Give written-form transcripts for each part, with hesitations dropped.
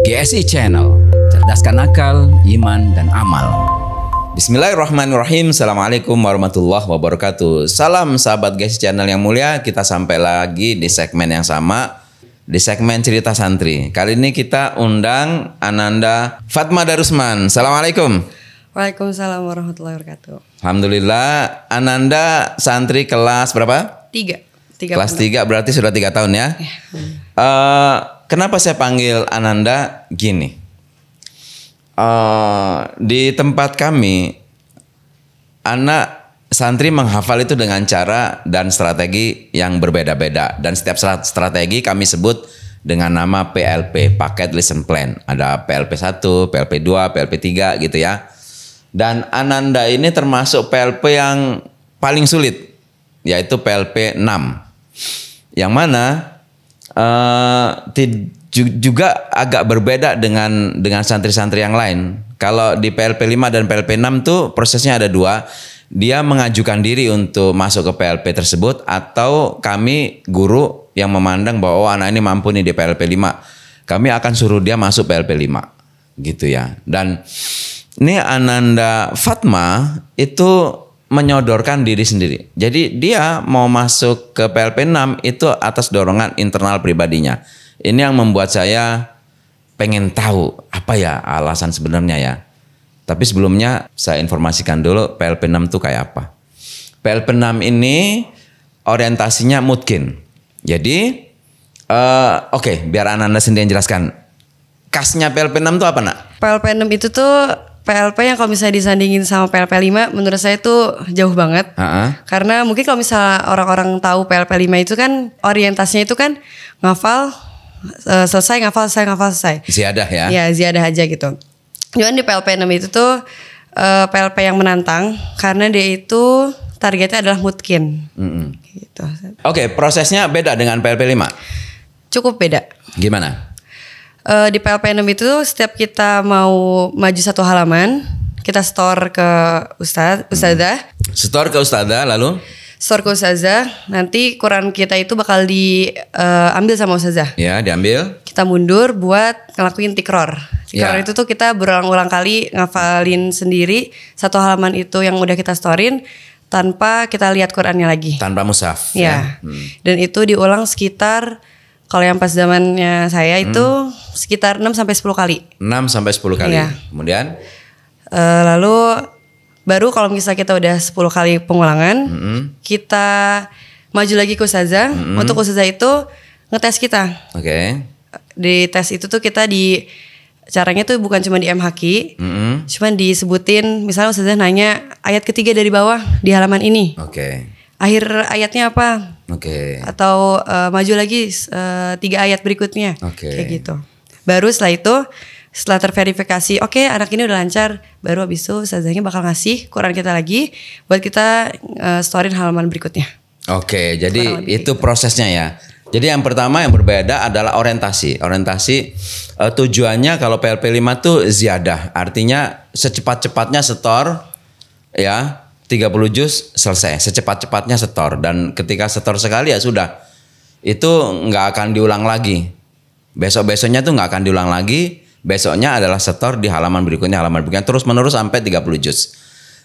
GSI Channel, cerdaskan akal, iman, dan amal. Bismillahirrahmanirrahim. Assalamualaikum warahmatullahi wabarakatuh. Salam sahabat GSI Channel yang mulia. Kita sampai lagi di segmen yang sama, di segmen cerita santri. Kali ini kita undang Ananda Fatma Darusman. Assalamualaikum. Waalaikumsalam warahmatullahi wabarakatuh. Alhamdulillah. Ananda santri kelas berapa? 3. Kelas 3 berarti sudah 3 tahun ya. Kenapa saya panggil Ananda gini? Di tempat kami, anak santri menghafal itu dengan cara dan strategi yang berbeda-beda. Dan setiap strategi kami sebut dengan nama PLP, Paket Lesson Plan. Ada PLP 1, PLP 2, PLP 3 gitu ya. Dan Ananda ini termasuk PLP yang paling sulit, yaitu PLP 6. Yang mana juga agak berbeda dengan santri-santri yang lain. Kalau di PLP 5 dan PLP 6 tuh prosesnya ada 2. Dia mengajukan diri untuk masuk ke PLP tersebut, atau kami guru yang memandang bahwa anak ini mampu nih di PLP 5. Kami akan suruh dia masuk PLP 5 gitu ya. Dan ini Ananda Fatma itu menyodorkan diri sendiri. Jadi dia mau masuk ke PLP 6 itu atas dorongan internal pribadinya. Ini yang membuat saya pengen tahu apa ya alasan sebenarnya ya. Tapi sebelumnya saya informasikan dulu PLP 6 itu kayak apa. PLP 6 ini orientasinya mungkin. Jadi oke, biar Ananda sendiri yang jelaskan. Khasnya PLP 6 itu apa nak? PLP 6 itu tuh PLP yang kalau misalnya disandingin sama PLP 5 menurut saya tuh jauh banget. Karena mungkin kalau misalnya orang-orang tahu PLP 5 itu kan orientasinya itu kan ngafal, selesai, ngafal, selesai. Ziyadah ya? Iya, ziyadah aja gitu. Cuman di PLP 6 itu tuh PLP yang menantang karena dia itu targetnya adalah mutkin. Gitu. Oke, prosesnya beda dengan PLP 5? Cukup beda. Gimana? Di PLP 6 itu setiap kita mau maju satu halaman, kita store ke ustadzah. Store ke ustadzah lalu? Store ke ustadzah, nanti Quran kita itu bakal diambil sama ustadzah. Ya, diambil. Kita mundur buat ngelakuin tikror. Tikror itu tuh kita berulang-ulang kali ngafalin sendiri satu halaman itu yang udah kita storein tanpa kita lihat Qurannya lagi. Tanpa mushaf. Ya. Dan itu diulang sekitar, kalau yang pas zamannya saya itu sekitar 6 sampai 10 kali. 6 sampai 10 kali. Iya. Kemudian lalu baru kalau misalnya kita udah 10 kali pengulangan, kita maju lagi ke ustazah. Untuk ustazah itu ngetes kita. Oke. Di tes itu tuh kita caranya tuh bukan cuma di MHQ, cuman disebutin, misalnya ustazah nanya ayat ketiga dari bawah di halaman ini. Oke. Akhir ayatnya apa? Oke. Atau maju lagi 3 ayat berikutnya. Oke. Kayak gitu. Baru setelah itu, setelah terverifikasi, oke, anak ini udah lancar, baru habis itu ustazahnya bakal ngasih Quran kita lagi buat kita storein halaman berikutnya. Oke, jadi itu prosesnya ya. Jadi yang pertama yang berbeda adalah orientasi. Tujuannya kalau PLP 5 tuh ziyadah, artinya secepat-cepatnya setor ya. 30 juz selesai, secepat-cepatnya setor, dan ketika setor sekali ya sudah, itu nggak akan diulang lagi. Besok-besoknya tuh nggak akan diulang lagi. Besoknya adalah setor di halaman berikutnya terus menerus sampai 30 juz.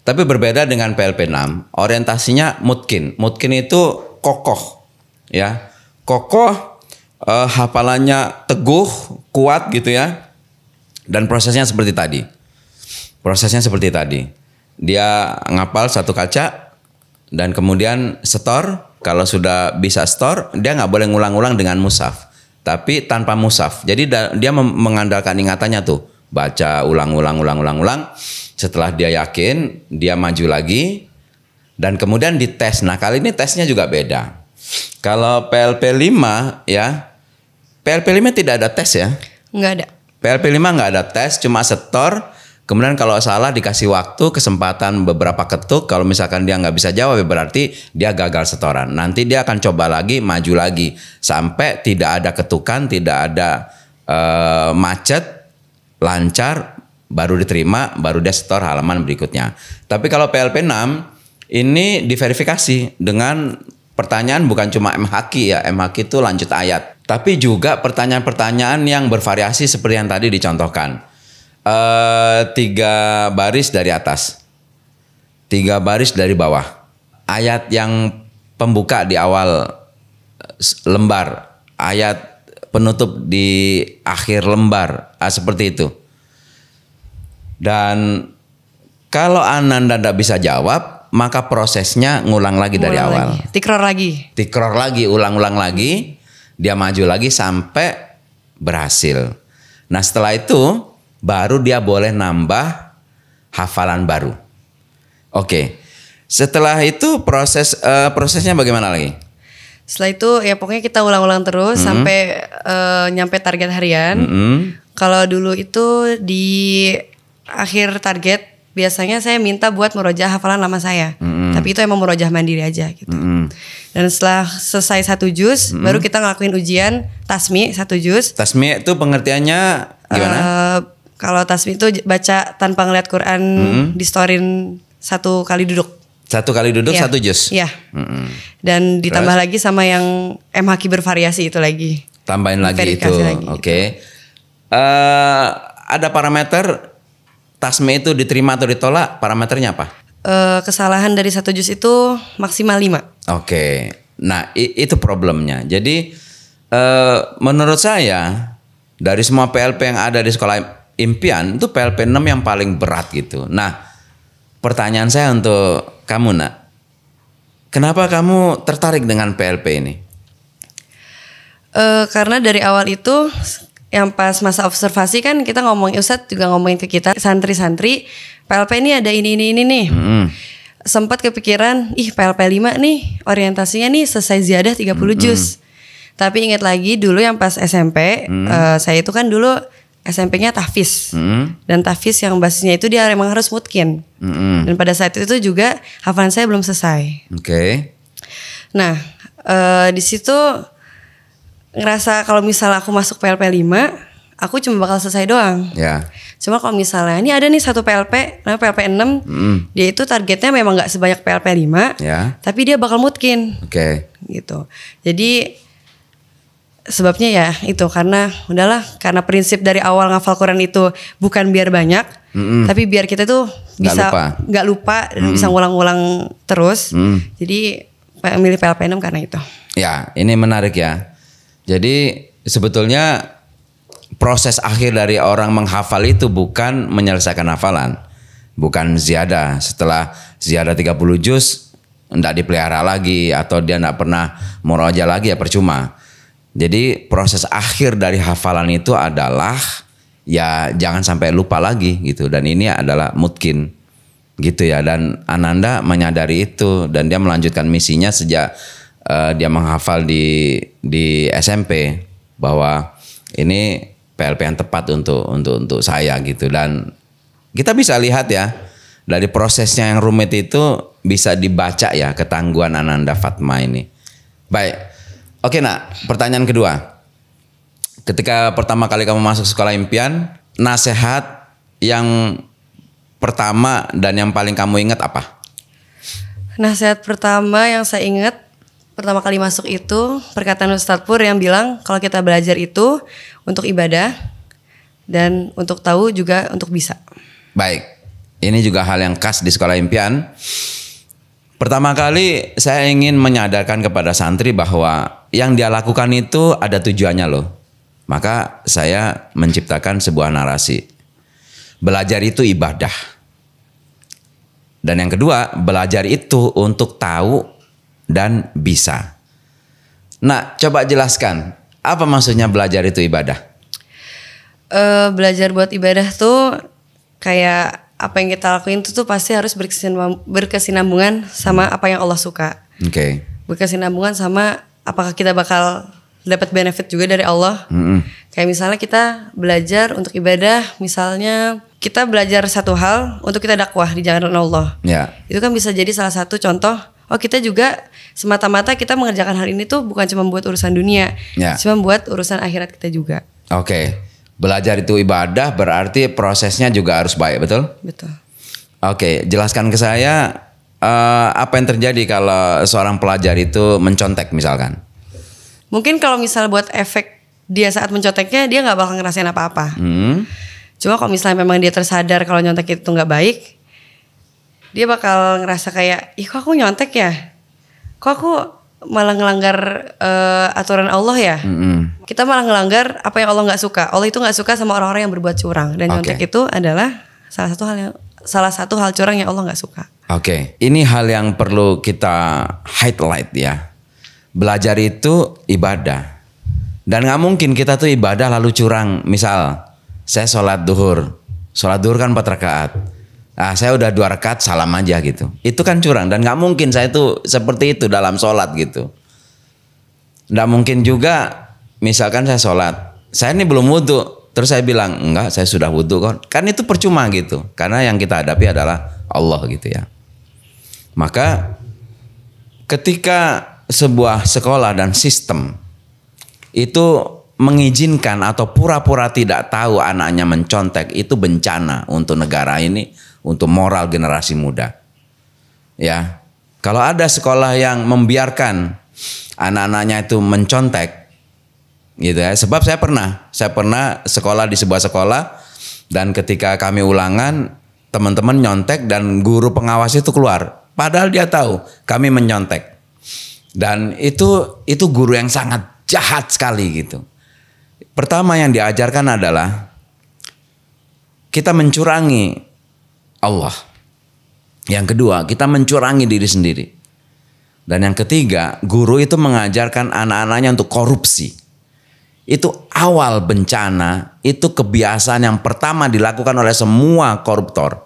Tapi berbeda dengan PLP 6, orientasinya mutkin. Mutkin itu kokoh, ya, kokoh, hafalannya teguh, kuat gitu ya. Dan prosesnya seperti tadi. Dia ngapal satu kaca dan kemudian setor. Kalau sudah bisa setor, dia nggak boleh ngulang-ulang dengan mushaf, tapi tanpa mushaf. Jadi dia mengandalkan ingatannya tuh, baca ulang. Setelah dia yakin, dia maju lagi dan kemudian dites. Nah, kali ini tesnya juga beda. Kalau PLP 5 ya, PLP 5 tidak ada tes ya? Nggak ada. PLP 5 nggak ada tes, cuma setor. Kemudian kalau salah dikasih waktu, kesempatan beberapa ketuk. Kalau misalkan dia nggak bisa jawab, berarti dia gagal setoran. Nanti dia akan coba lagi, maju lagi, sampai tidak ada ketukan, tidak ada macet, lancar, baru diterima, baru dia setor halaman berikutnya. Tapi kalau PLP 6 ini diverifikasi dengan pertanyaan bukan cuma MHQ ya, MHQ itu lanjut ayat. Tapi juga pertanyaan-pertanyaan yang bervariasi seperti yang tadi dicontohkan. 3 baris dari atas, 3 baris dari bawah. Ayat yang pembuka di awal lembar, ayat penutup di akhir lembar, seperti itu. Dan kalau Ananda tidak bisa jawab, maka prosesnya ngulang lagi dari awal. Tikror lagi, ulang-ulang lagi. Dia maju lagi sampai berhasil. Nah setelah itu baru dia boleh nambah hafalan baru. Oke. Setelah itu prosesnya bagaimana lagi? Setelah itu ya pokoknya kita ulang-ulang terus sampai nyampe target harian. Kalau dulu itu di akhir target biasanya saya minta buat merojah hafalan lama saya. Tapi itu emang merojah mandiri aja gitu. Dan setelah selesai 1 juz baru kita ngelakuin ujian tasmi 1 juz. Tasmi itu pengertiannya gimana? Kalau tasmi itu baca tanpa ngeliat Quran, distorin 1 kali duduk. 1 kali duduk 1 juz. Iya. Dan ditambah lagi sama yang MHQ bervariasi itu lagi. Tambahin lagi itu. Oke. Ada parameter tasmi itu diterima atau ditolak, parameternya apa? Kesalahan dari 1 juz itu maksimal 5. Oke. Nah itu problemnya. Jadi menurut saya dari semua PLP yang ada di sekolah impian itu PLP 6 yang paling berat gitu. Nah pertanyaan saya untuk kamu nak, kenapa kamu tertarik dengan PLP ini? Karena dari awal itu yang pas masa observasi kan kita ngomongin, Ustadz juga ngomongin ke kita santri-santri, PLP ini ada ini nih. Sempat kepikiran, PLP 5 nih orientasinya nih selesai ziyadah 30 juz. Tapi ingat lagi dulu yang pas SMP, saya itu kan dulu SMP-nya tahfiz. Dan tahfiz yang basisnya itu dia memang harus mutkin. Dan pada saat itu juga hafalan saya belum selesai. Oke. Nah, di situ ngerasa kalau misalnya aku masuk PLP 5, aku cuma bakal selesai doang. Ya. Cuma kalau misalnya ini ada nih 1 PLP, namanya PLP 6, dia itu targetnya memang gak sebanyak PLP 5, tapi dia bakal mutkin. Oke. Gitu. Jadi sebabnya ya itu karena udahlah, karena prinsip dari awal ngafal Quran itu bukan biar banyak, tapi biar kita tuh bisa nggak lupa dan bisa ngulang-ngulang terus. Jadi milih PLP 6 karena itu. Ya, ini menarik ya. Jadi sebetulnya proses akhir dari orang menghafal itu bukan menyelesaikan hafalan, bukan ziyadah. Setelah ziyadah 30 juz enggak dipelihara lagi atau dia enggak pernah muraja lagi, ya percuma. Jadi proses akhir dari hafalan itu adalah ya jangan sampai lupa lagi gitu, dan ini adalah mutkin gitu ya. Dan Ananda menyadari itu dan dia melanjutkan misinya sejak dia menghafal di SMP bahwa ini PLP yang tepat untuk saya gitu. Dan kita bisa lihat ya dari prosesnya yang rumit itu bisa dibaca ya ketangguhan Ananda Fatma ini. Baik, oke nak, pertanyaan kedua. Ketika pertama kali kamu masuk sekolah impian, nasihat yang pertama dan yang paling kamu ingat apa? Nasihat pertama yang saya ingat pertama kali masuk itu perkataan Ustadz Pur yang bilang kalau kita belajar itu untuk ibadah dan untuk tahu juga untuk bisa. Baik, ini juga hal yang khas di sekolah impian. Pertama kali saya ingin menyadarkan kepada santri bahwa yang dia lakukan itu ada tujuannya loh. Maka saya menciptakan sebuah narasi. Belajar itu ibadah. Dan yang kedua, belajar itu untuk tahu dan bisa. Nah, coba jelaskan, apa maksudnya belajar itu ibadah? Belajar buat ibadah tuh kayak apa yang kita lakuin itu tuh pasti harus berkesinambungan sama apa yang Allah suka. Oke. Berkesinambungan sama apakah kita bakal dapat benefit juga dari Allah. Kayak misalnya kita belajar untuk ibadah, misalnya kita belajar satu hal untuk kita dakwah di jalan Allah. Ya. Itu kan bisa jadi salah satu contoh. Oh, kita juga semata-mata kita mengerjakan hal ini tuh bukan cuma buat urusan dunia, cuma buat urusan akhirat kita juga. Oke. Belajar itu ibadah berarti prosesnya juga harus baik, betul? Betul. Oke, jelaskan ke saya apa yang terjadi kalau seorang pelajar itu mencontek misalkan? Mungkin kalau misal buat efek dia saat menconteknya dia nggak bakal ngerasain apa-apa. Cuma kalau misalnya memang dia tersadar kalau nyontek itu nggak baik, dia bakal ngerasa kayak, ih kok aku nyontek ya? Kok aku malah ngelanggar aturan Allah ya? Kita malah ngelanggar apa yang Allah nggak suka. Allah itu nggak suka sama orang-orang yang berbuat curang. Dan nyontek itu adalah salah satu hal curang yang Allah nggak suka. Oke, ini hal yang perlu kita highlight ya. Belajar itu ibadah. Dan gak mungkin kita tuh ibadah lalu curang. Misal, saya sholat duhur kan 4 rakaat. Nah, saya udah 2 rakaat salam aja gitu. Itu kan curang dan gak mungkin saya tuh seperti itu dalam sholat gitu. Gak mungkin juga misalkan saya sholat, saya ini belum wudhu, terus saya bilang enggak saya sudah wudhu kok. Kan itu percuma gitu. Karena yang kita hadapi adalah Allah gitu ya. Maka ketika sebuah sekolah dan sistem itu mengizinkan atau pura-pura tidak tahu anaknya mencontek, itu bencana untuk negara ini, untuk moral generasi muda. Ya, kalau ada sekolah yang membiarkan anak-anaknya itu mencontek, gitu ya. Sebab saya pernah sekolah di sebuah sekolah dan ketika kami ulangan teman-teman nyontek dan guru pengawas itu keluar, padahal dia tahu kami menyontek. Dan itu guru yang sangat jahat sekali gitu. Pertama yang diajarkan adalah kita mencurangi Allah. Yang kedua, kita mencurangi diri sendiri. Dan yang ketiga, guru itu mengajarkan anak-anaknya untuk korupsi. Itu awal bencana, itu kebiasaan yang pertama dilakukan oleh semua koruptor.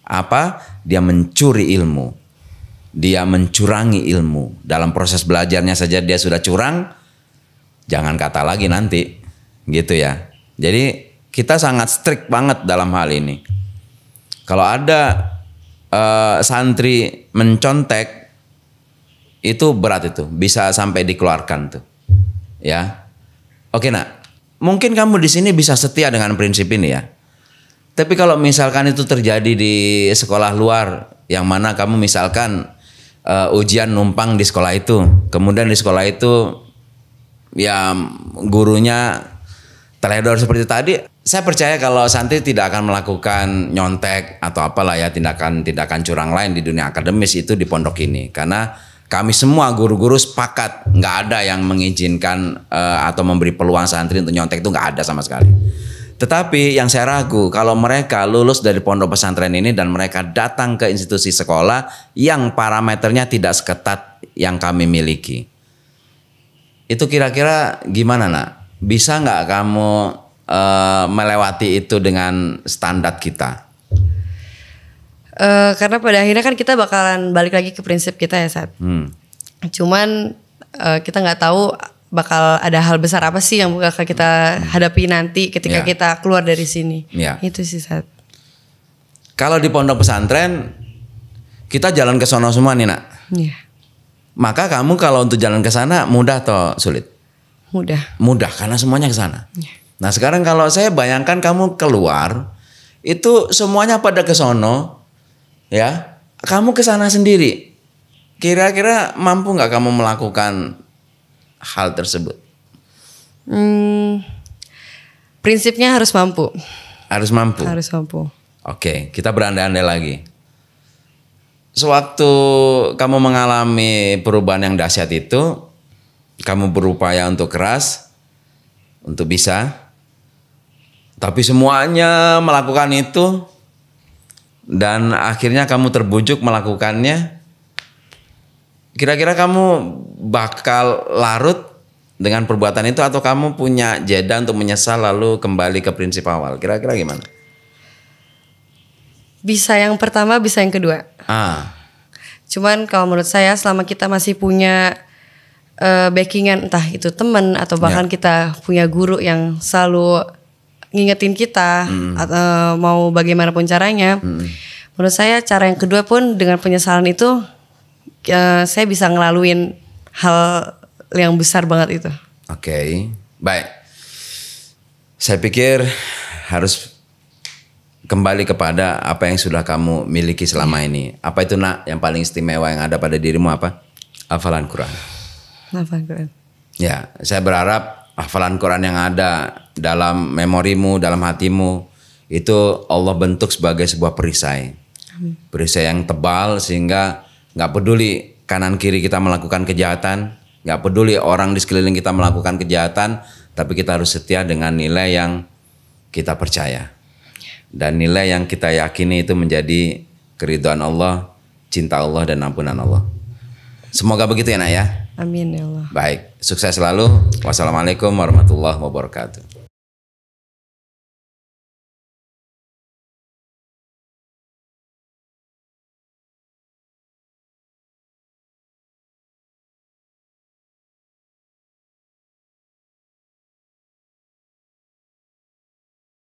Apa? Dia mencuri ilmu. Dia mencurangi ilmu. Dalam proses belajarnya saja dia sudah curang, jangan kata lagi nanti, gitu ya. Jadi kita sangat strict banget dalam hal ini. Kalau ada santri mencontek, itu berat itu, bisa sampai dikeluarkan tuh, ya. Oke nak, mungkin kamu di sini bisa setia dengan prinsip ini ya. Tapi kalau misalkan itu terjadi di sekolah luar, yang mana kamu misalkan ujian numpang di sekolah itu, kemudian di sekolah itu ya gurunya teledor seperti tadi, saya percaya kalau santri tidak akan melakukan nyontek atau apalah ya tindakan curang lain di dunia akademis itu di pondok ini, karena kami semua guru-guru sepakat nggak ada yang mengizinkan atau memberi peluang santri untuk nyontek, itu nggak ada sama sekali. Tetapi yang saya ragu kalau mereka lulus dari pondok pesantren ini dan mereka datang ke institusi sekolah yang parameternya tidak seketat yang kami miliki. Itu kira-kira gimana nak? Bisa nggak kamu melewati itu dengan standar kita? Karena pada akhirnya kan kita bakalan balik lagi ke prinsip kita ya Sat. Cuman kita nggak tahu bakal ada hal besar apa sih yang bakal kita hadapi nanti ketika kita keluar dari sini. Itu sih Sat. Kalau di pondok pesantren kita jalan ke sono semua nih nak. Maka kamu kalau untuk jalan ke sana mudah atau sulit? Mudah karena semuanya ke sana. Nah sekarang kalau saya bayangkan kamu keluar, itu semuanya pada ke sono, ya. Kamu ke sana sendiri. Kira-kira mampu nggak kamu melakukan hal tersebut? Prinsipnya harus mampu. Harus mampu. Oke, kita berandai-andai lagi. Sewaktu kamu mengalami perubahan yang dahsyat itu, kamu berupaya untuk keras, untuk bisa, tapi semuanya melakukan itu, dan akhirnya kamu terbujuk melakukannya. Kira-kira kamu bakal larut dengan perbuatan itu atau kamu punya jeda untuk menyesal lalu kembali ke prinsip awal? Kira-kira gimana? Bisa yang pertama, bisa yang kedua. Cuman kalau menurut saya selama kita masih punya backingan, entah itu teman atau bahkan kita punya guru yang selalu ngingetin kita atau mau bagaimanapun caranya, menurut saya cara yang kedua pun dengan penyesalan itu saya bisa ngelaluin hal yang besar banget itu. Oke, baik. Saya pikir harus kembali kepada apa yang sudah kamu miliki selama ini. Apa itu nak yang paling istimewa yang ada pada dirimu apa? Hafalan Quran. Hafalan Quran. Ya, saya berharap hafalan Quran yang ada dalam memorimu, dalam hatimu itu Allah bentuk sebagai sebuah perisai. Perisai yang tebal sehingga nggak peduli kanan kiri kita melakukan kejahatan, nggak peduli orang di sekeliling kita melakukan kejahatan, tapi kita harus setia dengan nilai yang kita percaya. Dan nilai yang kita yakini itu menjadi keridhaan Allah, cinta Allah dan ampunan Allah. Semoga begitu ya nak ya. Amin ya Allah. Baik, sukses selalu. Wassalamualaikum warahmatullahi wabarakatuh.